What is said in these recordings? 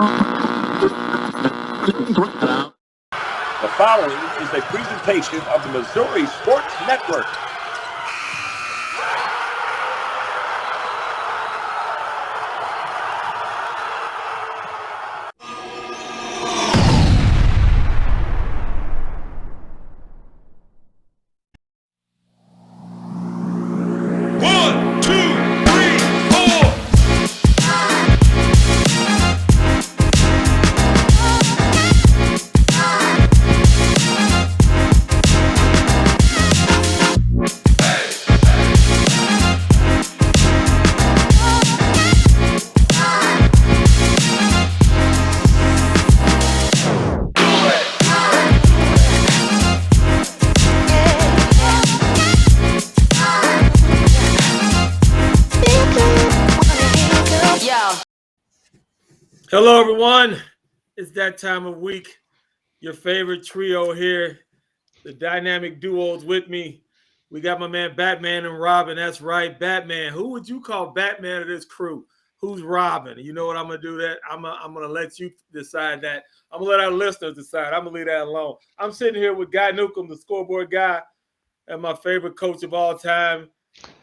The following is a presentation of the Missouri Sports Network. Hello, everyone. It's that time of week. Your favorite trio here. The dynamic duos with me. We got my man Batman and Robin. That's right, Batman. Who would you call Batman of this crew? Who's Robin? You know what I'm gonna do that? I'm gonna let you decide that. I'm gonna let our listeners decide. I'm gonna leave that alone. I'm sitting here with Guy Newcomb, the scoreboard guy, and my favorite coach of all time,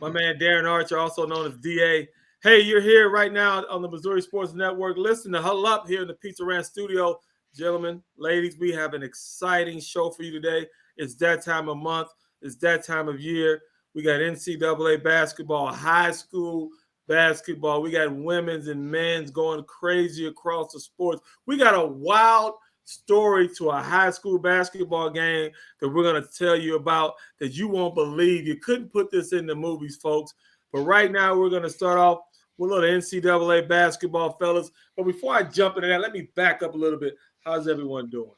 my man Darren Archer, also known as DA. Hey, you're here right now on the Missouri Sports Network. Listen to Huddle Up here in the Pizza Ranch studio. Gentlemen, ladies, we have an exciting show for you today. It's that time of month. It's that time of year. We got NCAA basketball, high school basketball. We got women's and men's going crazy across the sports. We got a wild story to a high school basketball game that we're going to tell you about that you won't believe. You couldn't put this in the movies, folks. But right now, we're going to start off with a little NCAA basketball, fellas. But before I jump into that, let me back up a little bit. How's everyone doing?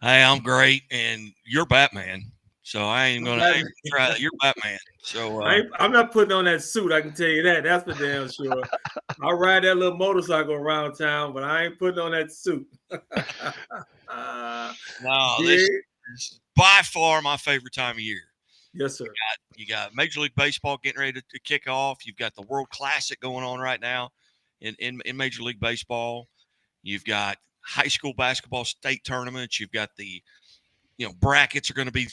Hey, I'm great, and you're Batman, so I ain't gonna try that. You're Batman, so I'm not putting on that suit. I can tell you that. That's for damn sure. I'll ride that little motorcycle around town, but I ain't putting on that suit. No, this is by far my favorite time of year. Yes, sir. You got Major League Baseball getting ready to kick off. You've got the World Classic going on right now in Major League Baseball. You've got high school basketball state tournaments. You've got the brackets are going to be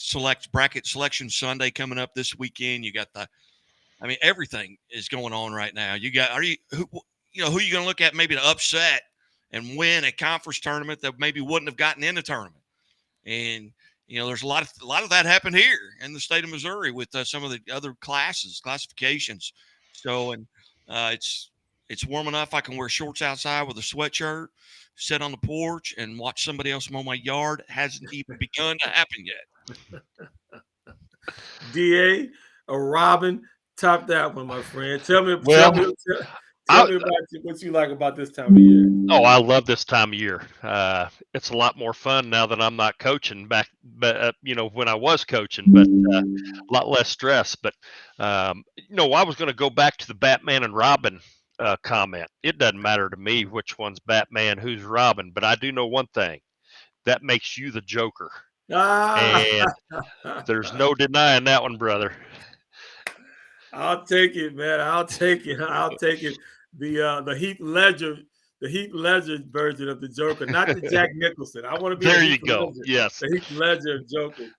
bracket selection Sunday coming up this weekend. You got everything is going on right now. You got who you going to look at maybe to upset and win a conference tournament that maybe wouldn't have gotten in the tournament. And there's a lot of that happened here in the state of Missouri with some of the other classifications. So it's warm enough. I can wear shorts outside with a sweatshirt, sit on the porch, and watch somebody else mow my yard. It hasn't even begun to happen yet. DA or Robin, top that one, my friend. Tell me about what you like about this time of year. Oh, I love this time of year. It's a lot more fun now that I'm not coaching when I was coaching, but a lot less stress. But, I was going to go back to the Batman and Robin comment. It doesn't matter to me which one's Batman, who's Robin, but I do know one thing. That makes you the Joker. And there's no denying that one, brother. I'll take it, man. I'll take it. The Heath Ledger version of the Joker, not the Jack Nicholson. I want to be there. You go. Ledger, yes, the Heath Ledger Joker.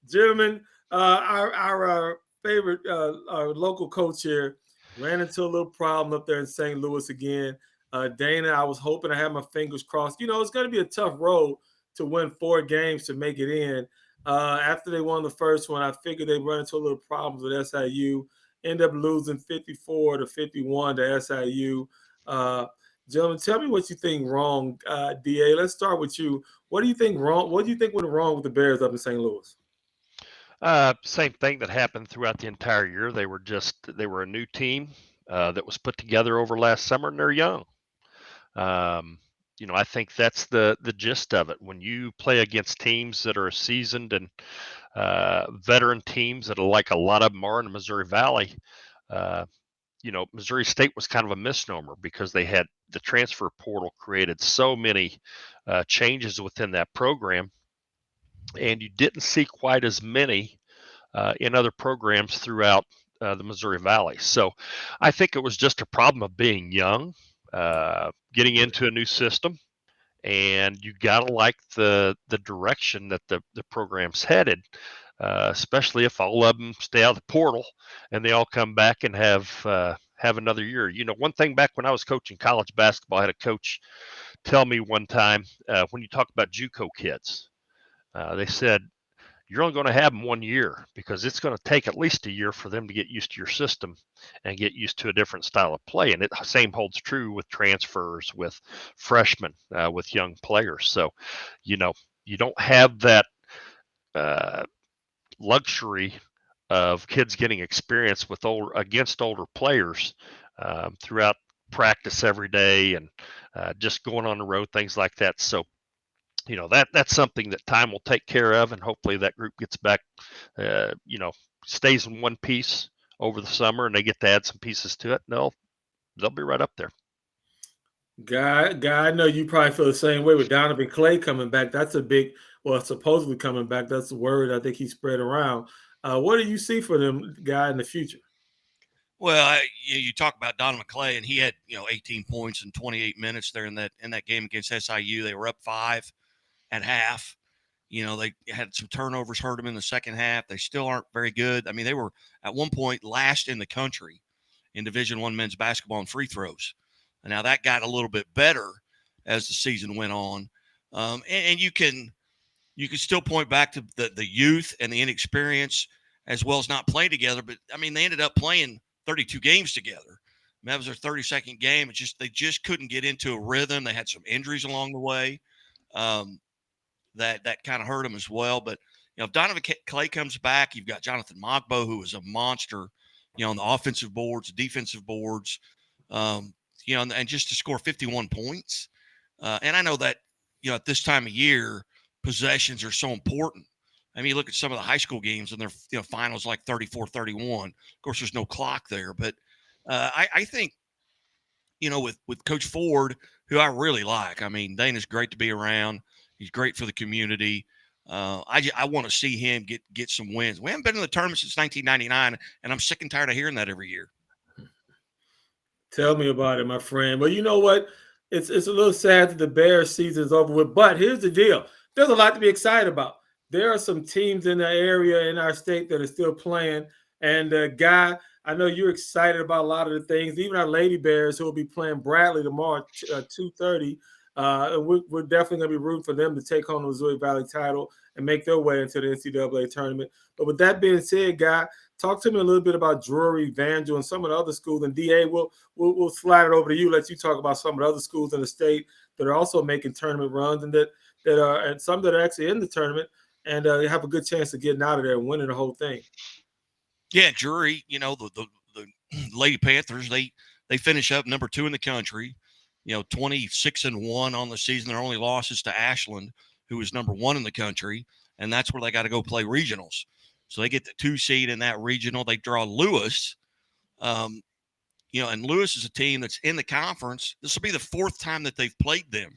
Gentlemen, our favorite our local coach here ran into a little problem up there in St. Louis again. Dana, I was hoping I had my fingers crossed. It's going to be a tough road to win 4 games to make it in. After they won the first one, I figured they'd run into a little problems with SIU. End up losing 54-51 to SIU. Gentlemen, tell me what you think wrong. DA, let's start with you. What do you think wrong? What do you think went wrong with the Bears up in St. Louis? Same thing that happened throughout the entire year. They were a new team that was put together over last summer, and they're young. I think that's the gist of it. When you play against teams that are seasoned and veteran teams that are like a lot of them are in the Missouri Valley, Missouri State was kind of a misnomer because they had the transfer portal created so many changes within that program, and you didn't see quite as many in other programs throughout the Missouri Valley. So I think it was just a problem of being young. getting into a new system, and you gotta like the direction that the program's headed, especially if all of them stay out of the portal and they all come back and have another year. One thing back when I was coaching college basketball, I had a coach tell me one time, when you talk about JUCO kids, they said, you're only going to have them 1 year because it's going to take at least a year for them to get used to your system and get used to a different style of play. And it same holds true with transfers, with freshmen, with young players. So, you don't have that luxury of kids getting experience with against older players throughout practice every day, and just going on the road, things like that. So, that's something that time will take care of, and hopefully that group gets back, stays in one piece over the summer, and they get to add some pieces to it, and they'll be right up there. Guy, I know you probably feel the same way with Donovan Clay coming back. That's a big, well, supposedly coming back. That's the word I think he spread around. What do you see for them, Guy, in the future? Well, you talk about Donovan Clay, and he had 18 points in 28 minutes there in that game against SIU. They were up 5 at half. They had some turnovers, hurt them in the second half. They still aren't very good. I mean, they were at one point last in the country in Division I men's basketball in free throws. And now that got a little bit better as the season went on. And you can still point back to the youth and the inexperience, as well as not playing together. But I mean, they ended up playing 32 games together. That was their 32nd game. They just couldn't get into a rhythm. They had some injuries along the way. That kind of hurt them as well. But, if Donovan Clay comes back, you've got Jonathan Mogbo, who is a monster, on the offensive boards, defensive boards, and just to score 51 points. And I know that, at this time of year, possessions are so important. I mean, you look at some of the high school games and their finals like 34-31. Of course, there's no clock there. But I think, with Coach Ford, who I really like. I mean, Dana's great to be around. He's great for the community. I want to see him get some wins. We haven't been in the tournament since 1999, and I'm sick and tired of hearing that every year. Tell me about it, my friend. Well, you know what? It's a little sad that the Bears season's over with, but here's the deal. There's a lot to be excited about. There are some teams in the area in our state that are still playing. And Guy, I know you're excited about a lot of the things. Even our Lady Bears, who will be playing Bradley tomorrow at 2:30. We're definitely going to be rooting for them to take home the Missouri Valley title and make their way into the NCAA tournament. But with that being said, Guy, talk to me a little bit about Drury, Evangel, and some of the other schools. And DA, we'll slide it over to you. Let you talk about some of the other schools in the state that are also making tournament runs, and that are, and some that are actually in the tournament and they have a good chance of getting out of there and winning the whole thing. Yeah, Drury, the Lady Panthers, they finish up number 2 in the country. 26-1 on the season. Their only loss is to Ashland, who is number 1 in the country, and that's where they got to go play regionals. So they get the 2 seed in that regional. They draw Lewis, and Lewis is a team that's in the conference. This will be the 4th time that they've played them,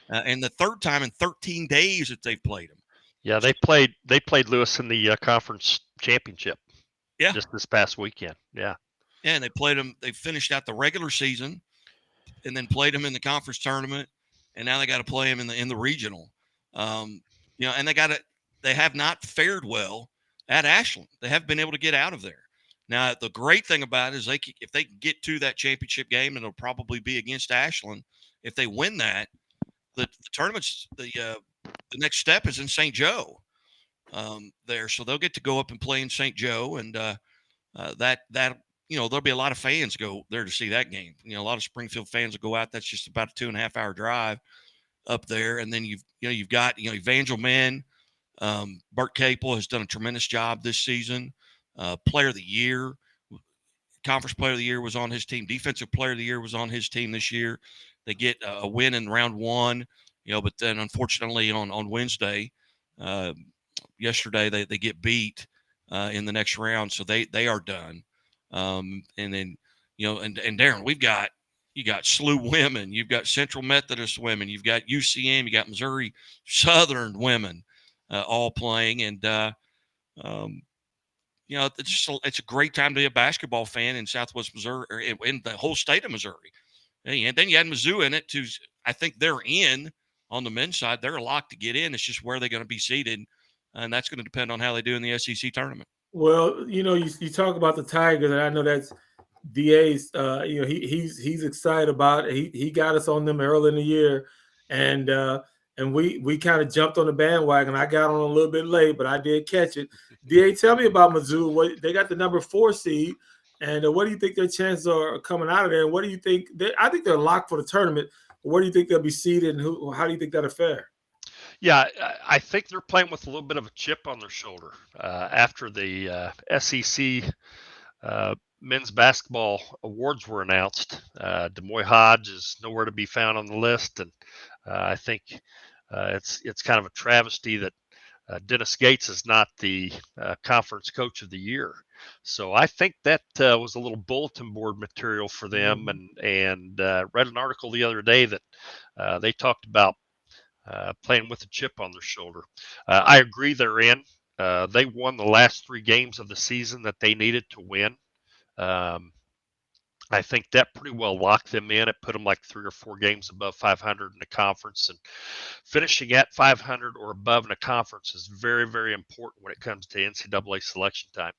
and the 3rd time in 13 days that they've played them. Yeah, they played Lewis in the conference championship. Yeah, just this past weekend. Yeah, and they played them. They finished out the regular season, and then played them in the conference tournament, and now they got to play them in the regional. And they have not fared well at Ashland. They haven't been able to get out of there. Now, the great thing about it is if they can get to that championship game, and it'll probably be against Ashland. If they win that, the tournament's the next step is in St. Joe there, so they'll get to go up and play in St. Joe, and that there'll be a lot of fans go there to see that game. A lot of Springfield fans will go out. That's just about a 2.5-hour drive up there, and then you've got Evangel men. Bert Capel has done a tremendous job this season. Player of the year, conference player of the year was on his team. Defensive player of the year was on his team this year. They get a win in round 1, but then unfortunately on Wednesday, yesterday they get beat in the next round, so they are done. And then and Darren, you got SLU women, you've got Central Methodist women, you've got UCM, you got Missouri Southern women all playing, and it's a great time to be a basketball fan in Southwest Missouri, or in the whole state of Missouri. And then you had Mizzou in it too. I think they're in on the men's side. They're locked to get in. It's just where they're going to be seated, and that's going to depend on how they do in the SEC tournament. Well, you talk about the Tigers, and I know that's DA's. He's excited about it. He got us on them early in the year, and we kind of jumped on the bandwagon. I got on a little bit late, but I did catch it. DA, tell me about Mizzou. They got the number 4 seed, and what do you think their chances are coming out of there? And what do you think? I think they're locked for the tournament. Where do you think they'll be seeded, and how do you think that'll fare? Yeah, I think they're playing with a little bit of a chip on their shoulder after the SEC men's basketball awards were announced. Demoy Hodge is nowhere to be found on the list, and I think it's kind of a travesty that Dennis Gates is not the conference coach of the year. So I think that was a little bulletin board material for them, and read an article the other day that they talked about playing with a chip on their shoulder. I agree they're in. They won the last 3 games of the season that they needed to win. I think that pretty well locked them in. It put them like 3 or 4 games above 500 in the conference, and finishing at 500 or above in a conference is very, very important when it comes to NCAA selection time.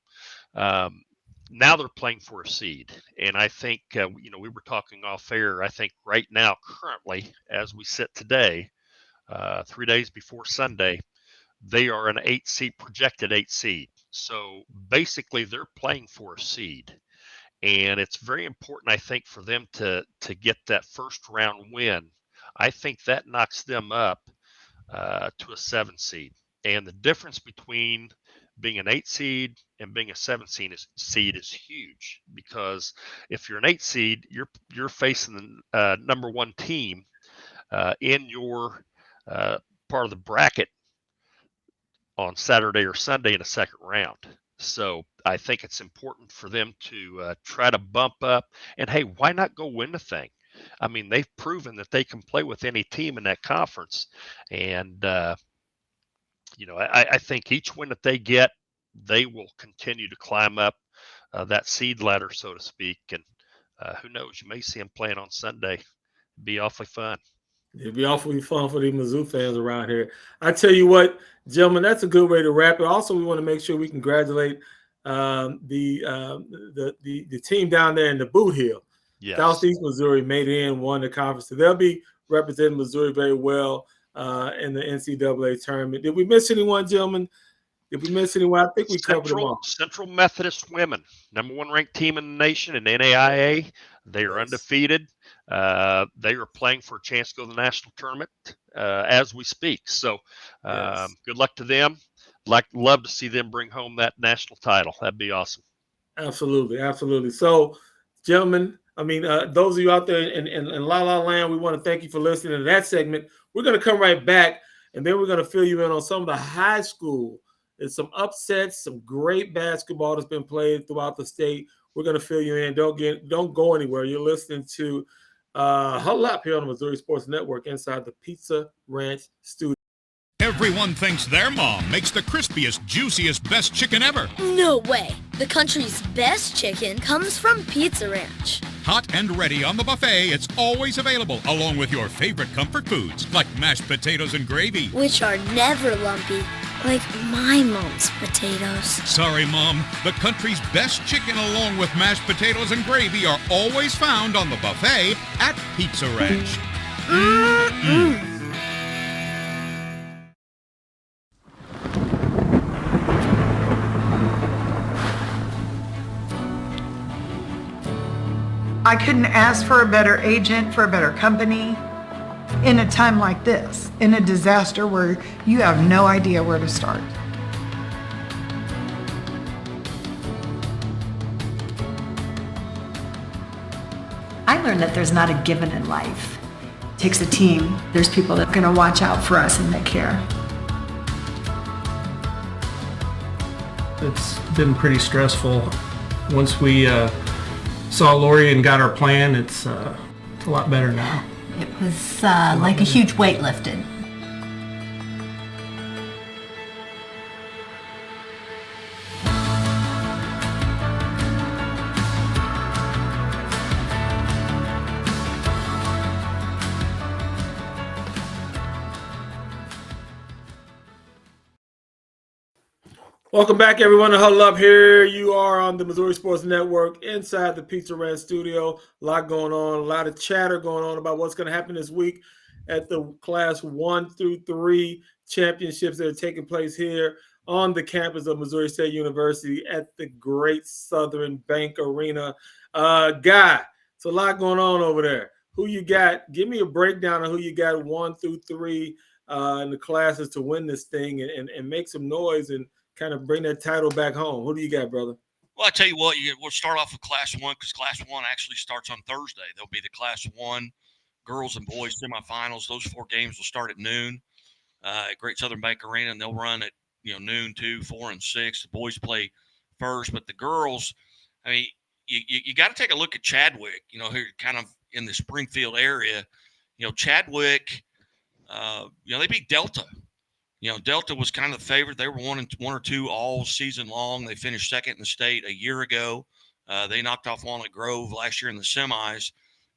Now they're playing for a seed, and I think we were talking off air. I think right now, currently, as we sit today, 3 days before Sunday, they are an 8 seed, projected 8 seed. So basically, they're playing for a seed. And it's very important, I think, for them to get that first round win. I think that knocks them up to a 7 seed. And the difference between being an 8 seed and being a 7 seed is huge, because if you're an 8 seed, you're facing the number 1 team in your part of the bracket on Saturday or Sunday in a second round. So I think it's important for them to try to bump up. And hey, why not go win the thing? I mean, they've proven that they can play with any team in that conference. And, I think each win that they get, they will continue to climb up that seed ladder, so to speak. And who knows, you may see them playing on Sunday. It'd be awfully fun. It'd be awfully fun for the Mizzou fans around here. I tell you what, gentlemen, that's a good way to wrap it. Also, we want to make sure we congratulate the team down there in the Boot Hill. Yes. Southeast Missouri made it in, won the conference. So they'll be representing Missouri very well in the NCAA tournament. Did we miss anyone, gentlemen? Did we miss anyone? I think we covered them all. Central Methodist women, number 1 ranked team in the nation in NAIA. They are undefeated. They are playing for a chance to go to the national tournament as we speak. So good luck to them. Love to see them bring home that national title. That'd be awesome. Absolutely, absolutely. So, gentlemen, I mean, those of you out there in La La Land, we want to thank you for listening to that segment. We're going to come right back, and then we're going to fill you in on some of the high school. There's some upsets, some great basketball that's been played throughout the state. We're going to fill you in. Don't go anywhere. You're listening to Huddle Up here on the Missouri Sports Network inside the Pizza Ranch studio. Everyone thinks their mom makes the crispiest, juiciest, best chicken ever. No way. The country's best chicken comes from Pizza Ranch. Hot and ready on the buffet, it's always available, along with your favorite comfort foods, like mashed potatoes and gravy. Which are never lumpy, like my mom's potatoes. Sorry, Mom. The country's best chicken, along with mashed potatoes and gravy, are always found on the buffet at Pizza Ranch. Mm-mm. I couldn't ask for a better agent, for a better company in a time like this, in a disaster where you have no idea where to start. I learned that there's not a given in life. It takes a team. There's people that are going to watch out for us and that care. It's been pretty stressful. Once we saw Lori and got our plan, it's a lot better now. It was like a huge weight lifted. Welcome back, everyone, to Huddle Up. Here you are on the Missouri Sports Network inside the Pizza Ranch studio. A lot going on, a lot of chatter going on about what's going to happen this week at the Class 1 through 3 championships that are taking place here on the campus of Missouri State University at the Great Southern Bank Arena. Guy, it's a lot going on over there. Who you got? Give me a breakdown of who you got 1 through 3 in the classes to win this thing and make some noise and kind of bring that title back home. Who do you got, brother? Well, I tell you what, we'll start off with Class 1 because Class 1 actually starts on Thursday. There'll be the Class 1 girls and boys semifinals. Those 4 games will start at noon at Great Southern Bank Arena, and they'll run at noon, 2, 4, and 6. The boys play first, but the girls, I mean, you got to take a look at Chadwick. Here kind of in the Springfield area. Chadwick, they beat Delta. Delta was kind of the favorite. They were 1 or 2 all season long. They finished second in the state a year ago. They knocked off Walnut Grove last year in the semis.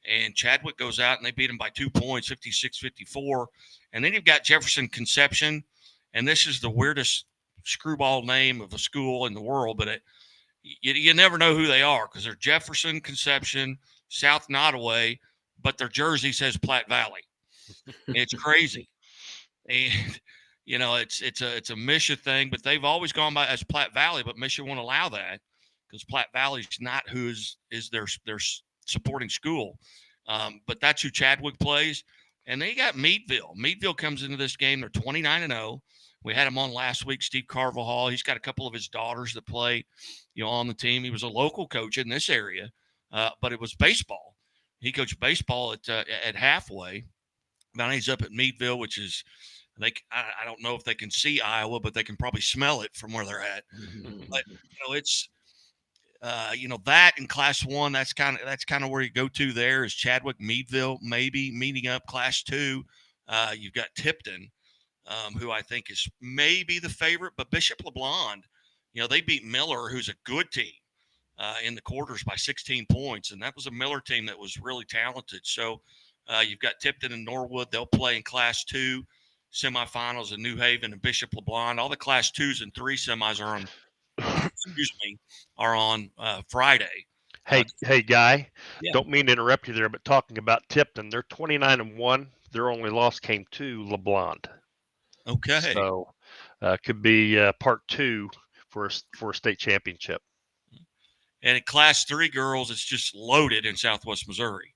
And Chadwick goes out and they beat them by 2 points, 56-54. And then you've got Jefferson Conception. And this is the weirdest screwball name of a school in the world, but you never know who they are because they're Jefferson Conception, South Nottoway, but their jersey says Platte Valley. It's crazy. And it's a Misha thing, but they've always gone by as Platte Valley, but Misha won't allow that because Platte Valley is not who is their supporting school. But that's who Chadwick plays. And then you got Meadville. Meadville comes into this game. They're 29-0. We had him on last week, Steve Carvajal. He's got a couple of his daughters that play, on the team. He was a local coach in this area, but it was baseball. He coached baseball at Halfway. Now he's up at Meadville, which is I don't know if they can see Iowa, but they can probably smell it from where they're at. But it's that in Class 1, that's kind of where you go to. There is Chadwick, Meadville, maybe meeting up. Class 2, you've got Tipton, who I think is maybe the favorite, but Bishop LeBlond, they beat Miller, who's a good team, in the quarters by 16 points, and that was a Miller team that was really talented. So you've got Tipton and Norwood. They'll play in Class 2 semifinals in New Haven and Bishop LeBlond. All the Class 2s and 3 semis are on Friday. Hey, Guy, Yeah. Don't mean to interrupt you there, but talking about Tipton, they're 29-1. Their only loss came to LeBlond. Okay. So could be part 2 for a state championship. And in Class 3 girls, it's just loaded in Southwest Missouri.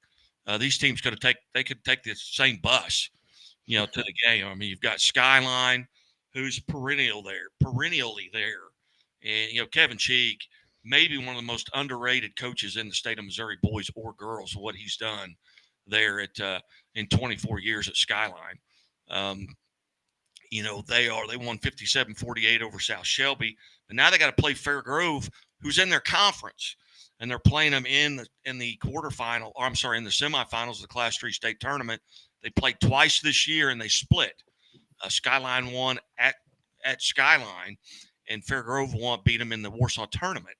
These teams could take the same bus, to the game. I mean, you've got Skyline, who's perennially there. And, Kevin Cheek, maybe one of the most underrated coaches in the state of Missouri, boys or girls, what he's done there in 24 years at Skyline. They won 57-48 over South Shelby, but now they got to play Fair Grove, who's in their conference, and they're playing them in the quarterfinal, or I'm sorry, in the semifinals of the Class 3 state tournament. They played twice this year, and they split. Skyline won at Skyline, and Fair Grove beat them in the Warsaw tournament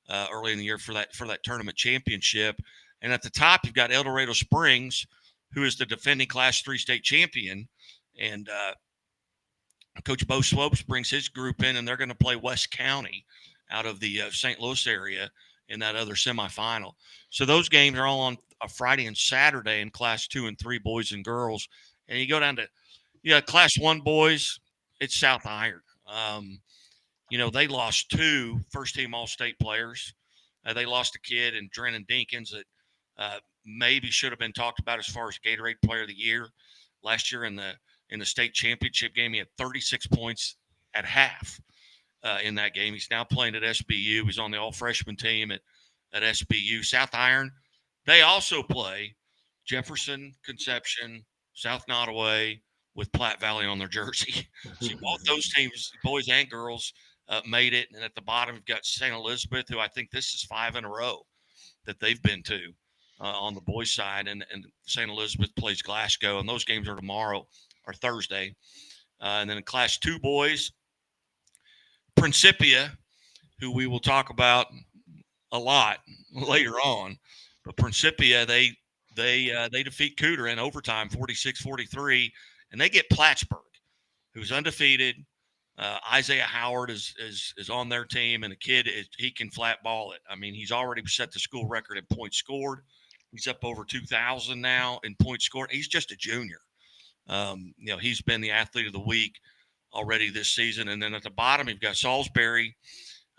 early in the year for that tournament championship. And at the top, you've got El Dorado Springs, who is the defending Class 3 state champion, and Coach Bo Slopes brings his group in, and they're going to play West County out of the St. Louis area in that other semifinal. So those games are all on a Friday and Saturday in Class 2 and 3 boys and girls. And you go down to Class 1 boys, it's South Iron. They lost 2 first-team All-State players. They lost a kid in Drennan Dinkins that maybe should have been talked about as far as Gatorade Player of the Year. Last year in the state championship game, he had 36 points at half in that game. He's now playing at SBU. He's on the all-freshman team at SBU. South Iron, they also play Jefferson, Conception, South Nottoway with Platte Valley on their jersey. So both those teams, boys and girls, made it. And at the bottom, you've got St. Elizabeth, who I think this is 5 in a row that they've been to on the boys' side. And St. Elizabeth plays Glasgow, and those games are tomorrow or Thursday. And then in Class 2 boys, Principia, who we will talk about a lot later on. But Principia, they defeat Cooter in overtime, 46-43, and they get Plattsburgh, who's undefeated. Isaiah Howard is on their team, and the kid he can flat ball it. I mean, he's already set the school record in points scored. He's up over 2,000 now in points scored. He's just a junior. He's been the athlete of the week already this season. And then at the bottom, you've got Salisbury,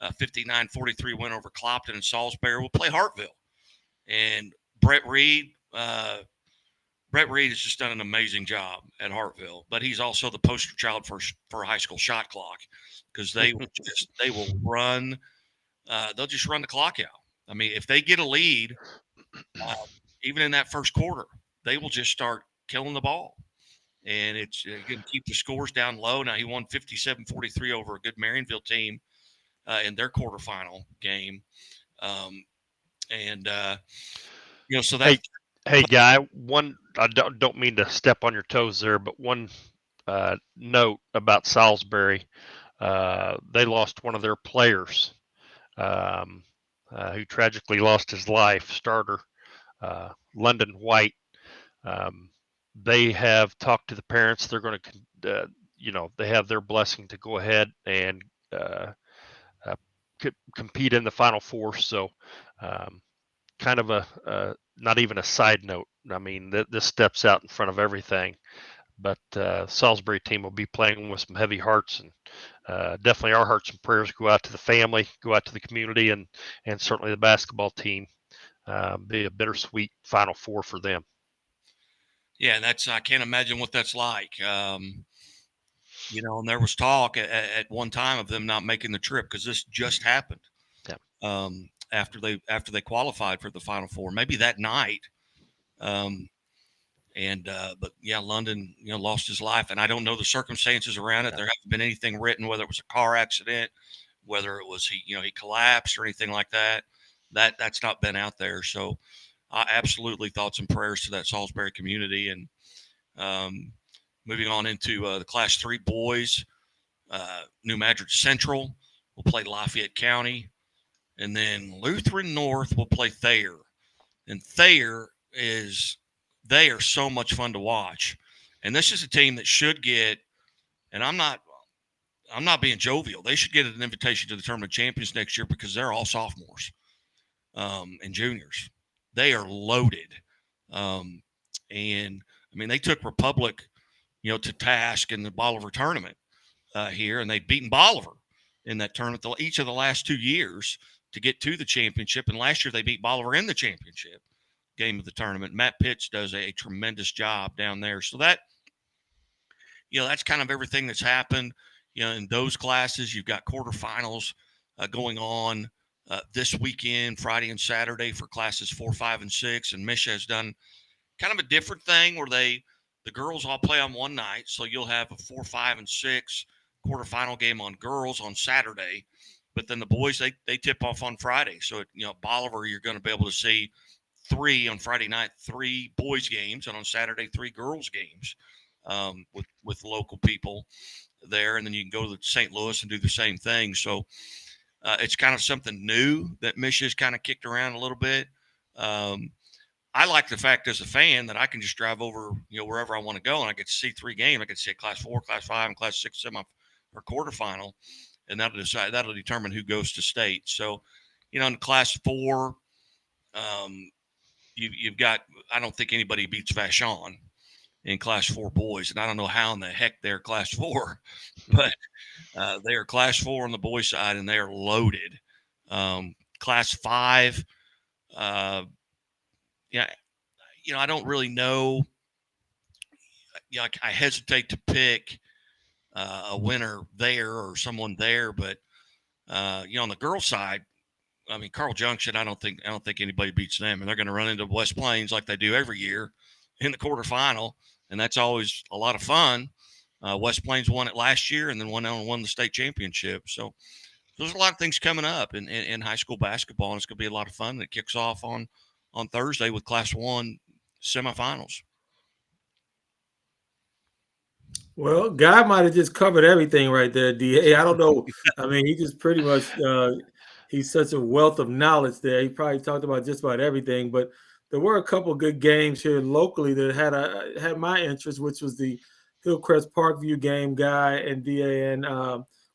59-43 win over Clopton, and Salisbury will play Hartville. And Brett Reed has just done an amazing job at Hartville, but he's also the poster child for a high school shot clock, because they will run. They'll just run the clock out. I mean, if they get a lead, even in that first quarter, they will just start killing the ball. And it's going to keep the scores down low. Now, he won 57-43 over a good Marionville team in their quarterfinal game. So that. Hey, Guy, I don't mean to step on your toes there, but one note about Salisbury. They lost one of their players who tragically lost his life, starter, London White. They have talked to the parents. They're going to, they have their blessing to go ahead and compete in the Final Four. So kind of not even a side note. I mean, this steps out in front of everything. But Salisbury team will be playing with some heavy hearts, and definitely our hearts and prayers go out to the family, go out to the community, and certainly the basketball team. Be a bittersweet Final Four for them. Yeah, I can't imagine what that's like. And there was talk at one time of them not making the trip, because this just happened. Yeah. After they qualified for the Final Four, maybe that night. But yeah, London, lost his life, and I don't know the circumstances around it. Yeah. There hasn't been anything written, whether it was a car accident, whether it was he collapsed or anything like that. That's not been out there. So absolutely thoughts and prayers to that Salisbury community. And moving on into the Class 3 boys, New Madrid Central will play Lafayette County, and then Lutheran North will play Thayer. And Thayer they are so much fun to watch. And this is a team that should get, and I'm not being jovial, they should get an invitation to the Tournament of Champions next year, because they're all sophomores and juniors. They are loaded. And I mean, they took Republic, to task in the Bolivar tournament here, and they've beaten Bolivar in that tournament each of the last 2 years to get to the championship. And last year they beat Bolivar in the championship game of the tournament. Matt Pitts does a tremendous job down there. So that, that's kind of everything that's happened, in those classes. You've got quarterfinals going on this weekend, Friday and Saturday, for classes 4, 5, and 6. And Misha has done kind of a different thing where the girls all play on one night. So you'll have a 4, 5, and 6 quarterfinal game on girls on Saturday, but then the boys, they tip off on Friday. So, Bolivar, you're going to be able to see 3 on Friday night, 3 boys games, and on Saturday, 3 girls games with local people there. And then you can go to St. Louis and do the same thing. So it's kind of something new that Misha's kind of kicked around a little bit. I like the fact as a fan that I can just drive over, wherever I want to go, and I get to see 3 games. I get to see Class 4, Class 5, and Class 6 semi or quarterfinal, and that'll determine who goes to state. So, in Class 4, you've got, I don't think anybody beats Vashon in Class 4 boys, and I don't know how in the heck they're Class 4, but they are Class 4 on the boys side, and they are loaded. Class 5, I don't really know. I hesitate to pick a winner there or someone there, but on the girls' side, I mean, Carl Junction, I don't think anybody beats them, and they're going to run into West Plains like they do every year in the quarterfinal, and that's always a lot of fun. West Plains won it last year, and then won the state championship. So there's a lot of things coming up in high school basketball, and it's going to be a lot of fun. It kicks off on Thursday with Class 1 semifinals. Well, Guy might have just covered everything right there, DA. I don't know. I mean, he just pretty much he's such a wealth of knowledge there. He probably talked about just about everything. But there were a couple good games here locally that had my interest, which was the Hillcrest Parkview game, Guy and DAN,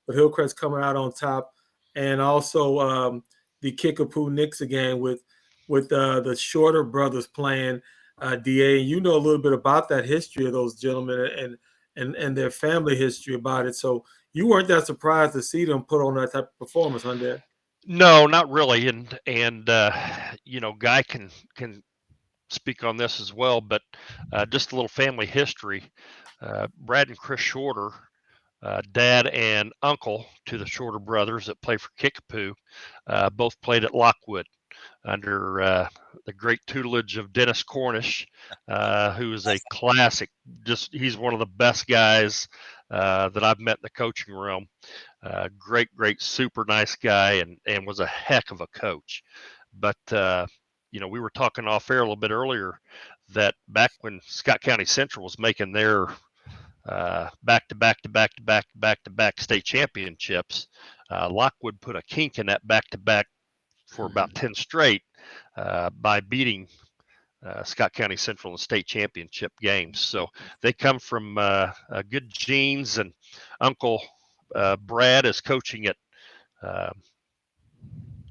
with Hillcrest coming out on top, and also the Kickapoo Nixa game with the Shorter brothers playing DA. And you know a little bit about that history of those gentlemen and their family history about it. So you weren't that surprised to see them put on that type of performance, huh, Dad? No, not really. And Guy can speak on this as well, but just a little family history. Brad and Chris Shorter, dad and uncle to the Shorter brothers that play for Kickapoo, both played at Lockwood under the great tutelage of Dennis Cornish, who is a classic. He's one of the best guys that I've met in the coaching realm. Great, super nice guy, and was a heck of a coach. But we were talking off air a little bit earlier that back when Scott County Central was making their back-to-back state championships, Lockwood put a kink in that back-to-back for about 10 straight by beating Scott County Central in the state championship games. So they come from good genes, and Uncle Brad is coaching at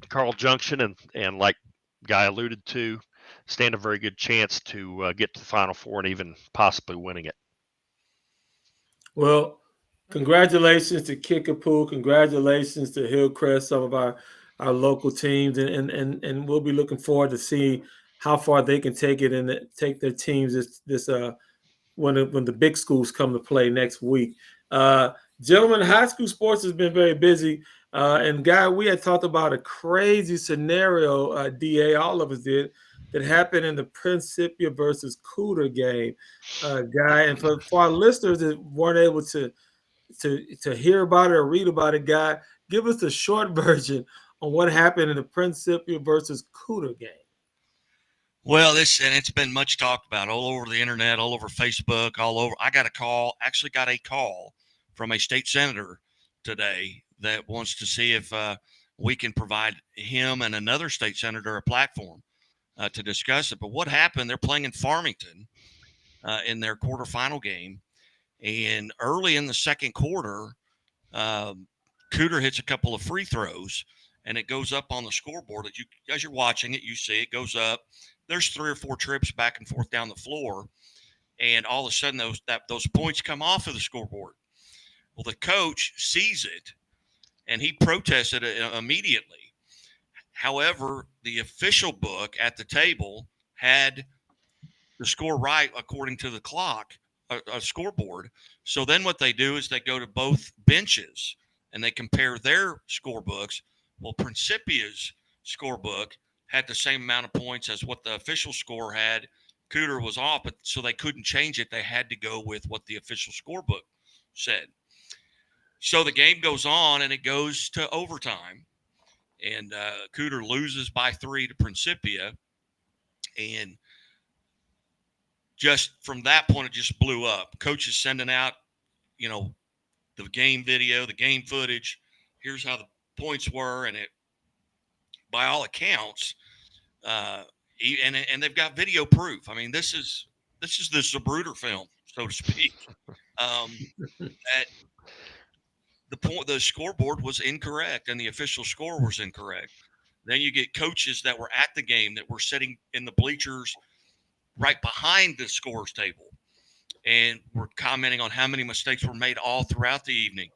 Carl Junction, and like Guy alluded to, stand a very good chance to get to the Final Four and even possibly winning it. Well, congratulations to Kickapoo. Congratulations to Hillcrest, some of our local teams, and we'll be looking forward to see how far they can take it and take their teams this when the big schools come to play next week. Gentlemen, high school sports has been very busy. And Guy, we had talked about a crazy scenario, DA, all of us did, that happened in the Principia versus Cooter game, Guy. And for our listeners that weren't able to hear about it or read about it, Guy, give us the short version on what happened in the Principia versus Cooter game. Well, it's been much talked about all over the internet, all over Facebook, all over. I got a call from a state senator today that wants to see if we can provide him and another state senator a platform to discuss it. But what happened? They're playing in Farmington in their quarterfinal game, and early in the second quarter, Cooter hits a couple of free throws, and it goes up on the scoreboard. As you're watching it, you see it goes up. There's 3 or 4 trips back and forth down the floor, and all of a sudden those points come off of the scoreboard. Well, the coach sees it, and he protested it immediately. However, the official book at the table had the score right according to the clock, a scoreboard. So then what they do is they go to both benches and they compare their scorebooks. Well, Principia's scorebook had the same amount of points as what the official score had. Cooter was off, but so they couldn't change it. They had to go with what the official scorebook said. So the game goes on, and it goes to overtime, and Cooter loses by 3 to Principia, and just from that point, it just blew up. Coach is sending out, the game video, the game footage. Here's how the points were, and it, by all accounts, and they've got video proof. I mean, this is the Zapruder film, so to speak. That the scoreboard was incorrect and the official score was incorrect. Then you get coaches that were at the game that were sitting in the bleachers right behind the scores table and were commenting on how many mistakes were made all throughout the evening.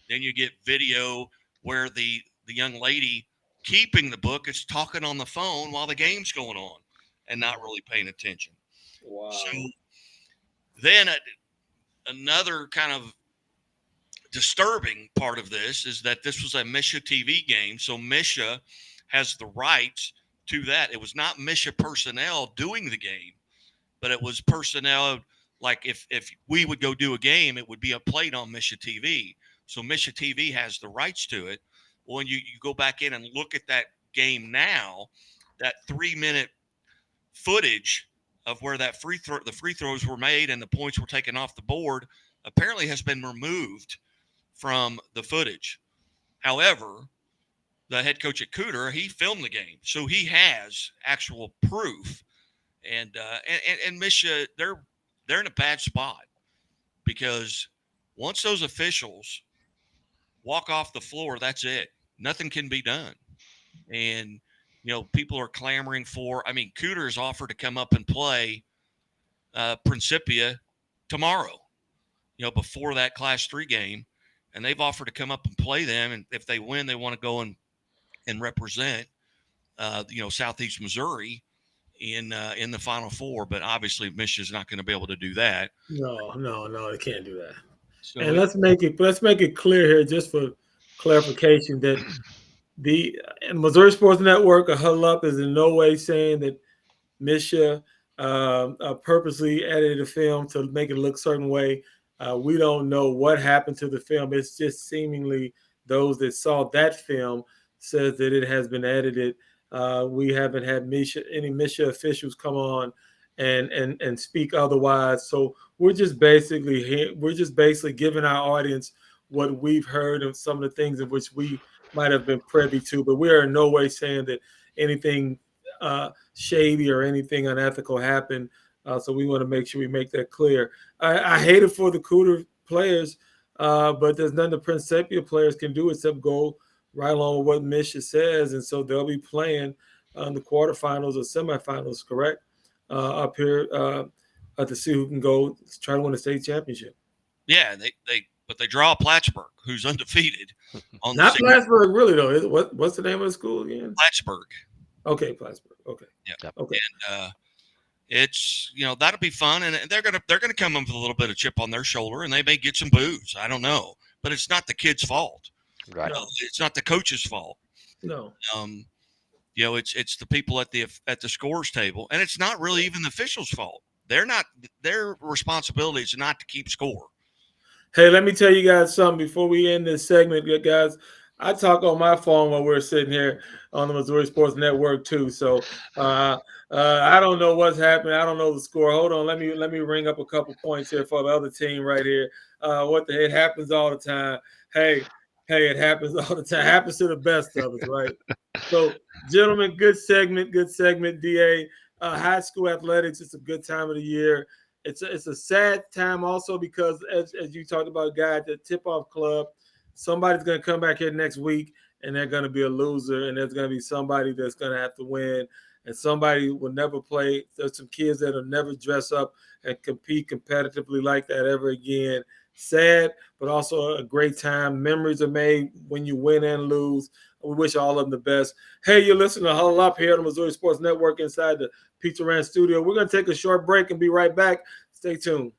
Then you get video where the young lady keeping the book is talking on the phone while the game's going on and not really paying attention. Wow. So then another kind of disturbing part of this is that this was a Misha TV game. So Misha has the rights to that. It was not Misha personnel doing the game, but it was personnel. Like if we would go do a game, it would be played on Misha TV. So Misha TV has the rights to it. When you go back in and look at that game now, that 3-minute footage of where the free throws were made and the points were taken off the board apparently has been removed from the footage. However, the head coach at Cooter, he filmed the game, so he has actual proof. And Misha, they're in a bad spot because once those officials walk off the floor, that's it. Nothing can be done. And, people are clamoring for, Cooter has offered to come up and play Principia tomorrow, before that Class 3 game. And they've offered to come up and play them. And if they win, they want to go and represent, Southeast Missouri in the Final Four. But obviously, Michigan's not going to be able to do that. No, they can't do that. So and let's make it clear here, just for clarification, that the Missouri Sports Network or Huddle Up is in no way saying that Misha purposely edited the film to make it look a certain way. We don't know what happened to the film. It's just seemingly those that saw that film says that it has been edited. We haven't had any Misha officials come on and speak otherwise. So we're just basically giving our audience what we've heard and some of the things in which we might have been privy to, but we are in no way saying that anything shady or anything unethical happened. So we want to make sure we make that clear. I hate it for the Cooter players, but there's nothing the Principia players can do except go right along with what Misha says. And so they'll be playing the quarterfinals or semifinals, correct? Up here to see who can go try to win a state championship. Yeah, but they draw Plattsburgh, who's undefeated. Not Plattsburgh, really, though. What's the name of the school again? Plattsburgh. Okay, Plattsburgh. Okay. Yeah. Okay. And it's that'll be fun, and they're gonna come in with a little bit of chip on their shoulder, and they may get some boos. I don't know, but it's not the kid's fault. Right. It's not the coach's fault. No. It's the people at the scores table, and it's not really even the officials' fault. Their responsibility is not to keep score. Hey, let me tell you guys something before we end this segment, guys. I talk on my phone while we're sitting here on the Missouri Sports Network too. So I don't know what's happening. I don't know the score. Hold on, let me ring up a couple points here for the other team right here. It happens all the time. Hey, it happens all the time. It happens to the best of us, right? So, gentlemen, good segment, DA. High school athletics, it's a good time of the year. It's a sad time also because, as you talked about, guy at the tip-off club, somebody's going to come back here next week and they're going to be a loser, and there's going to be somebody that's going to have to win, and somebody will never play. There's some kids that will never dress up and compete competitively like that ever again. Sad, but also a great time. Memories are made when you win and lose. We wish all of them the best. Hey, you're listening to Huddle Up here on the Missouri Sports Network inside the Pizza Ranch studio. We're going to take a short break and be right back. Stay tuned.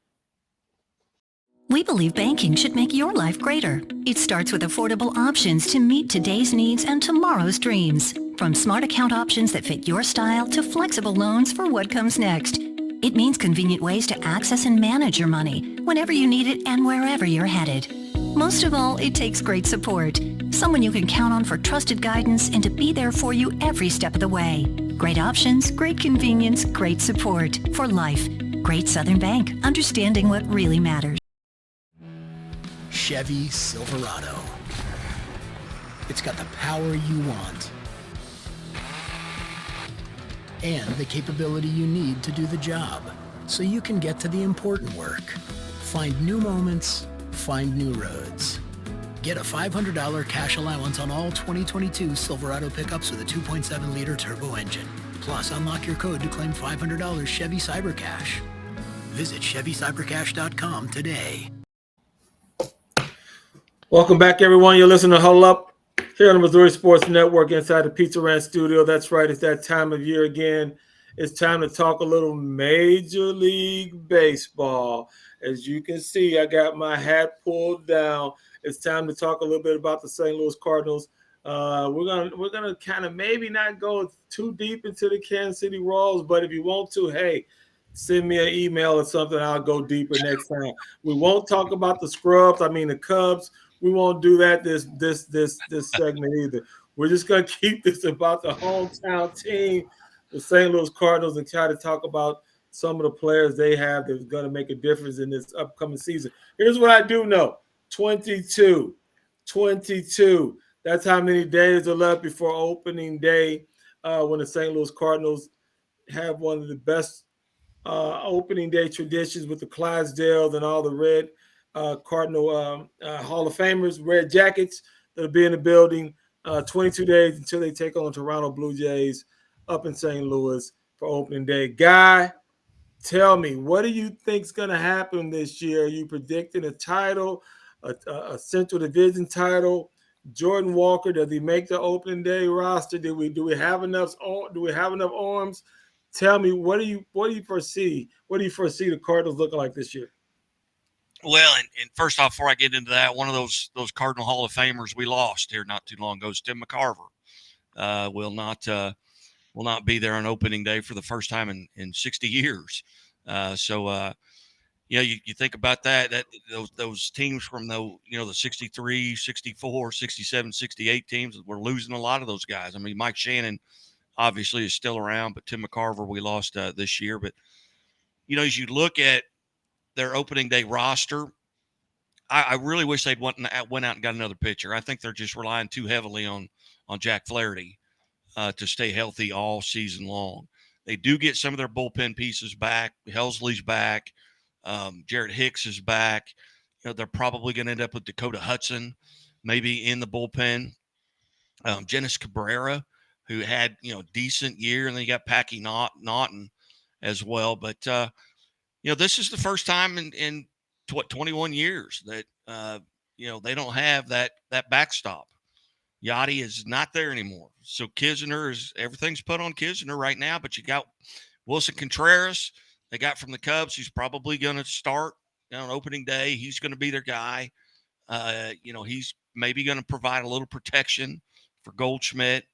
We believe banking should make your life greater. It starts with affordable options to meet today's needs and tomorrow's dreams. From smart account options that fit your style to flexible loans for what comes next. It means convenient ways to access and manage your money whenever you need it and wherever you're headed. Most of all, it takes great support. Someone you can count on for trusted guidance and to be there for you every step of the way. Great options, great convenience, great support for life. Great Southern Bank, understanding what really matters. Chevy Silverado. It's got the power you want and the capability you need to do the job so you can get to the important work. Find new moments, find new roads. Get a $500 cash allowance on all 2022 Silverado pickups with a 2.7-liter turbo engine. Plus, unlock your code to claim $500 Chevy CyberCash. Visit ChevyCyberCash.com today. Welcome back, everyone. You're listening to Huddle Up here on the Missouri Sports Network inside the Pizza Ranch studio. That's right. It's that time of year again. It's time to talk a little Major League Baseball. As you can see, I got my hat pulled down. It's time to talk a little bit about the St. Louis Cardinals. We're gonna kind of maybe not go too deep into the Kansas City Royals, but if you want to, hey, send me an email or something. I'll go deeper next time. We won't talk about the scrubs. The Cubs. We won't do that this segment either. We're just gonna keep this about the hometown team, the St. Louis Cardinals, and try to talk about some of the players they have that's going to make a difference in this upcoming season. Here's what I do know. 22. That's how many days are left before opening day when the St. Louis Cardinals have one of the best opening day traditions with the Clydesdales and all the red Cardinal Hall of Famers, Red Jackets that'll be in the building 22 days until they take on Toronto Blue Jays up in St. Louis for opening day. Guy, tell me, what do you think's going to happen this year? Are you predicting a title, a Central Division title? Jordan Walker, does he make the opening day roster? Do we have enough? Do we have enough arms? Tell me, what do you foresee? What do you foresee the Cardinals looking like this year? Well, and first off, before I get into that, one of those Cardinal Hall of Famers we lost here not too long ago is Tim McCarver. Will not be there on opening day for the first time in 60 years. You think about that those teams from the 63, 64, 67, 68 teams, we're losing a lot of those guys. I mean, Mike Shannon obviously is still around, but Tim McCarver we lost this year. But as you look at their opening day roster, I really wish they'd went out and got another pitcher. I think they're just relying too heavily on Jack Flaherty to stay healthy all season long. They do get some of their bullpen pieces back. Helsley's back. Jarrett Hicks is back. They're probably going to end up with Dakota Hudson maybe in the bullpen. Genis Cabrera, who had decent year, and then you got Packy Naughton as well. But this is the first time in 21 years that they don't have that backstop. Yachty is not there anymore. So everything's put on Kisner right now, but you got Wilson Contreras they got from the Cubs. He's probably going to start on opening day. He's going to be their guy. He's maybe going to provide a little protection for Goldschmidt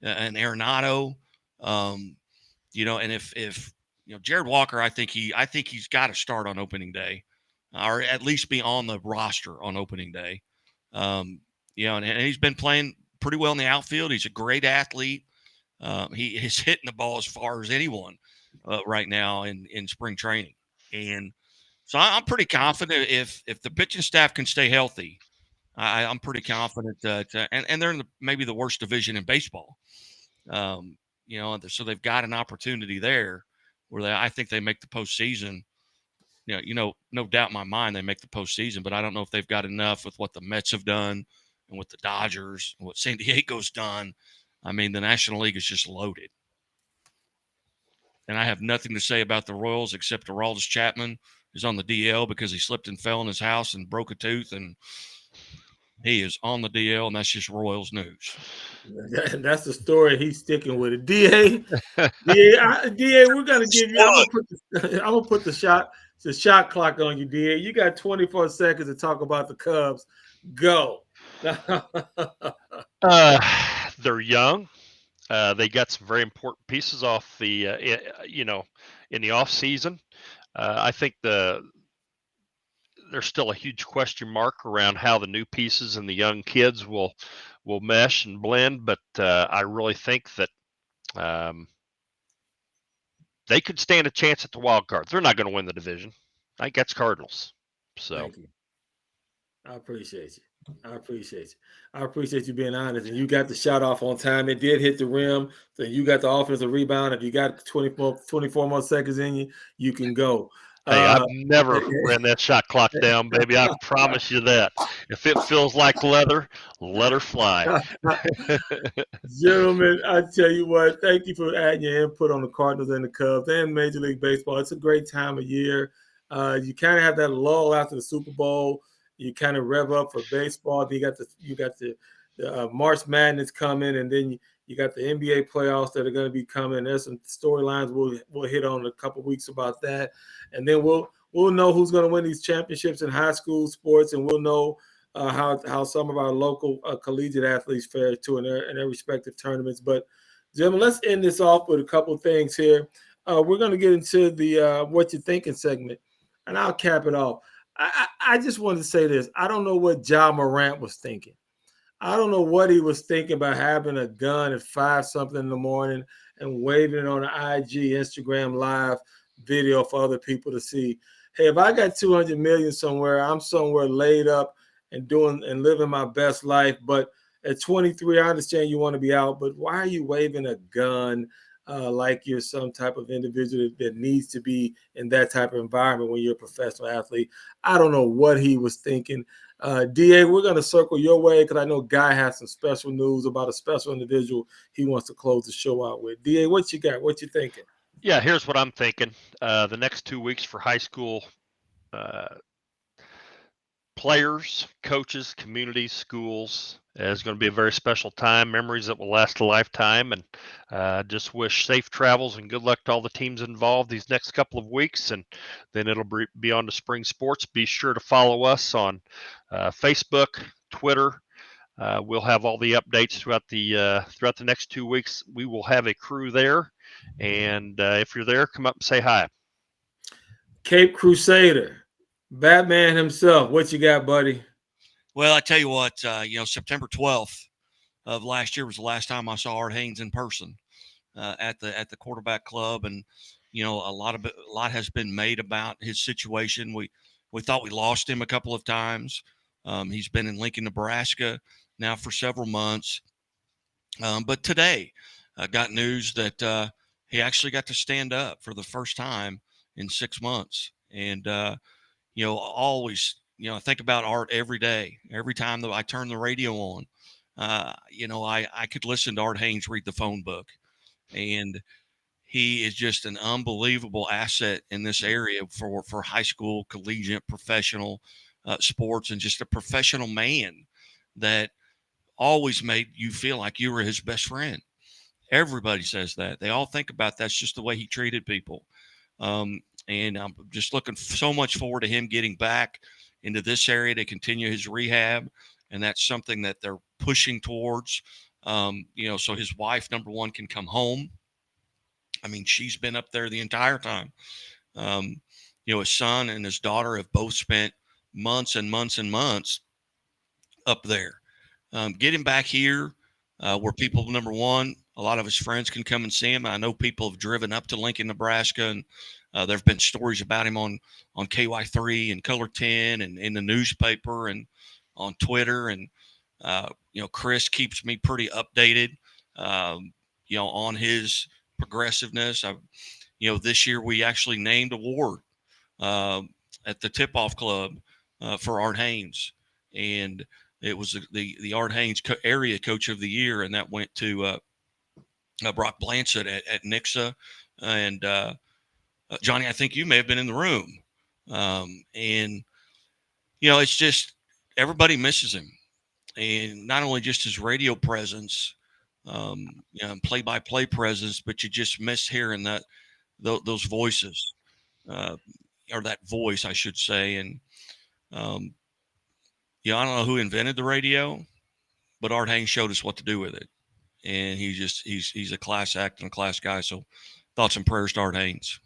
and Arenado. And if Jared Walker, I think he's got to start on opening day, or at least be on the roster on opening day. And he's been playing pretty well in the outfield. He's a great athlete. He is hitting the ball as far as anyone right now in spring training. And so I'm pretty confident if the pitching staff can stay healthy, I'm pretty confident that and they're in maybe the worst division in baseball. So they've got an opportunity there where I think they make the postseason. No doubt in my mind they make the postseason, but I don't know if they've got enough with what the Mets have done and what the Dodgers and what San Diego's done. I mean, the National League is just loaded. And I have nothing to say about the Royals except Aroldis Chapman is on the DL because he slipped and fell in his house and broke a tooth, and he is on the DL, and that's just Royals news. That's the story. He's sticking with it. DA, we're gonna give you. I'm gonna put the shot clock on you, DA. You got 24 seconds to talk about the Cubs. Go. They're young. They got some very important pieces off the in the off season. I think there's still a huge question mark around how the new pieces and the young kids will mesh and blend. But I really think that they could stand a chance at the wild card. They're not going to win the division. I think that's Cardinals. So thank you. I appreciate you. I appreciate you being honest. And you got the shot off on time. It did hit the rim. So you got the offensive rebound. If you got 24 more seconds in you, you can go. Hey, I've never ran that shot clock down, baby. I promise you that. If it feels like leather, let her fly. Gentlemen, I tell you what, thank you for adding your input on the Cardinals and the Cubs and Major League Baseball. It's a great time of year. You kind of have that lull after the Super Bowl. You kind of rev up for baseball. Then you got the March Madness coming, and then you got the NBA playoffs that are going to be coming. There's some storylines we'll hit on in a couple of weeks about that, and then we'll know who's going to win these championships in high school sports, and we'll know how some of our local collegiate athletes fare too in their respective tournaments. But gentlemen, let's end this off with a couple of things here. We're going to get into the what you're thinking segment, and I'll cap it off. I just wanted to say this. I don't know what Ja Morant was thinking. I don't know what he was thinking about having a gun at 5-something in the morning and waving it on an IG, Instagram live video for other people to see. Hey, if I got 200 million somewhere, I'm somewhere laid up and living my best life. But at 23, I understand you want to be out, but why are you waving a gun like you're some type of individual that needs to be in that type of environment when you're a professional athlete. I don't know what he was thinking. DA, we're going to circle your way because I know Guy has some special news about a special individual he wants to close the show out with. DA, what you got? What you thinking? Yeah, here's what I'm thinking. The next 2 weeks for high school players, coaches, communities, schools is going to be a very special time, memories that will last a lifetime. And just wish safe travels and good luck to all the teams involved these next couple of weeks. And then it'll be on to spring sports. Be sure to follow us on Facebook, Twitter. We'll have all the updates throughout the next 2 weeks. We will have a crew there. And if you're there, come up and say hi. Cape Crusader, Batman himself. What you got, buddy? Well, I tell you what, September 12th of last year was the last time I saw Art Haynes in person at the quarterback club. And, a lot has been made about his situation. We thought we lost him a couple of times. He's been in Lincoln, Nebraska now for several months. But today I got news that he actually got to stand up for the first time in 6 months. And, always, I think about Art every day. Every time that I turn the radio on, I could listen to Art Haynes read the phone book. And he is just an unbelievable asset in this area for high school, collegiate, professional sports, and just a professional man that always made you feel like you were his best friend. Everybody says that. They all think about that's just the way he treated people. And I'm just looking so much forward to him getting back into this area to continue his rehab. And that's something that they're pushing towards, so his wife, number one, can come home. I mean, she's been up there the entire time. His son and his daughter have both spent months and months and months up there. Get him back here where people, number one, a lot of his friends can come and see him. I know people have driven up to Lincoln, Nebraska, and there have been stories about him on KY3 and Color 10 and in the newspaper and on Twitter. And, Chris keeps me pretty updated, on his progressiveness. This year we actually named a award at the Tip-Off Club for Art Haynes. And it was the Art Haynes area coach of the year, and that went to Brock Blanchett at Nixa. And Johnny, I think you may have been in the room. And it's just everybody misses him, and not only just his radio presence, play-by-play presence, but you just miss hearing those voices, or that voice, I should say. And I don't know who invented the radio, but Art Haynes showed us what to do with it. And he's a class act and a class guy. So thoughts and prayers to Art Haynes.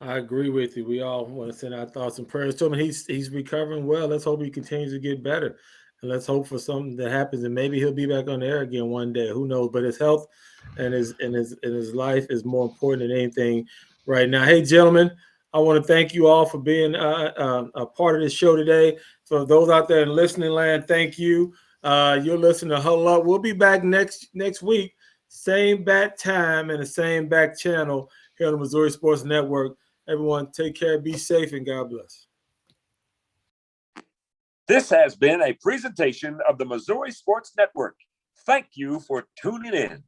I agree with you. We all want to send our thoughts and prayers to him. He's recovering well. Let's hope he continues to get better. And let's hope for something that happens, and maybe he'll be back on the air again one day. Who knows? But his health and his life is more important than anything right now. Hey, gentlemen, I want to thank you all for being a part of this show today. For those out there in listening land, thank you. You're listening to Huddle Up. We'll be back next week, same bat time and the same back channel here on the Missouri Sports Network. Everyone, take care, be safe, and God bless. This has been a presentation of the Missouri Sports Network. Thank you for tuning in.